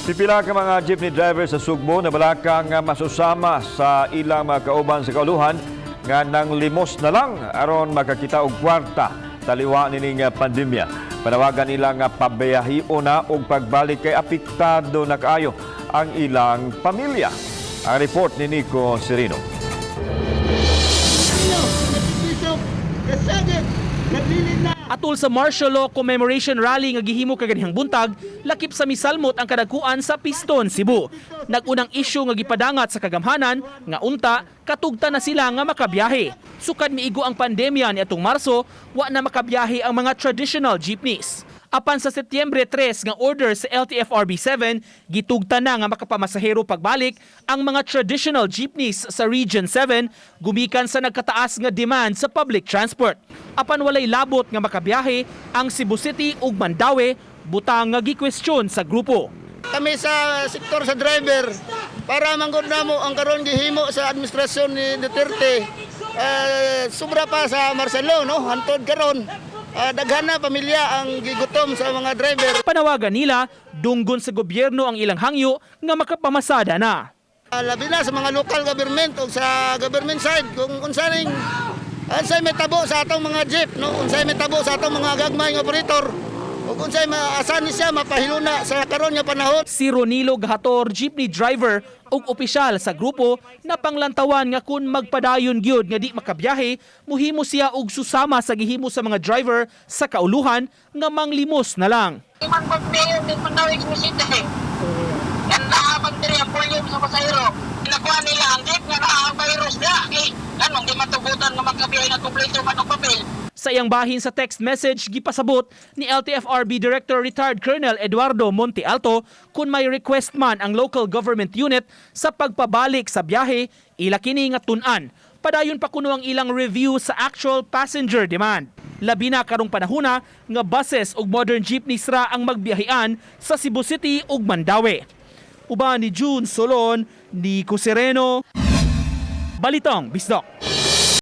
Pipila ka mga jeepney driver sa Sugbo na balakang masusama sa ilang mga kauban sa kauluhan nga nang limos na lang aron makakita og kwarta taliwa nining pandemya. Panawagan nila nga pabayahi una og pagbalik kay apektado na kaayo ang ilang pamilya. Ang report ni Nico Serino. Atul sa martial law commemoration rally nga gihimo kaganihang buntag, lakip sa misalmot ang kadagkuan sa Piston, Cebu. Nagunang isyu nga gipadangat sa kagamhanan nga unta katugta na sila nga makabiyahe. Sukad miigo ang pandemya ni atong Marso, wa na makabiyahe ang mga traditional jeepneys. Apan sa Setyembre 3 nga order sa LTFRB 7, gitugta na nga makapamasahero pagbalik ang mga traditional jeepneys sa Region 7 gumikan sa nagkataas nga demand sa public transport. Apan walay labot nga makabiyahe ang Cebu City ug Mandaue, butang nga gikwestiyon sa grupo. Kami sa sektor sa driver para manggod namo ang karon gihimo sa administrasyon ni Duterte, sobra pa sa Marcelo, no, hantod karon. Daghan na pamilya ang gigutom sa mga driver. Panawagan nila, dunggon sa gobyerno ang ilang hangyo nga makapamasada na. Labi na sa mga local government o sa government side kung unsay may tabo sa atong mga jeep, no, unsay may tabo sa atong mga gagmay nga operator. O unsay maasan ni siya mapahiluna sa karon nga panahon. Si Ronilo Gahator, jeepney driver ug opisyal sa grupo na panglantawan nga kun magpadayon gyud nga di makabiyahe, muhimo siya og susama sa gihimo sa mga driver sa kauluhan nga manglimos na lang. Iman pagdayon din Mandaue City. Yan naabang diri ang volume sa pasahero. Nakuha nila ang jeep nga naa virus na. Anong di matugutan nga makabiyahe na kompleto man ang papel. Sa iyang bahin sa text message, gipasabot ni LTFRB Director Retired Colonel Eduardo Monte Alto kung may request man ang local government unit sa pagpabalik sa biyahe, ila kini nga tun-an. Padayon pa kuno ang ilang review sa actual passenger demand. Labi na karong panahuna nga buses ug modern jeepneys ra ang magbiyahean sa Cebu City ug Mandaue. Uban ni June Solon, Nico Sereno, Balitang Bisdak.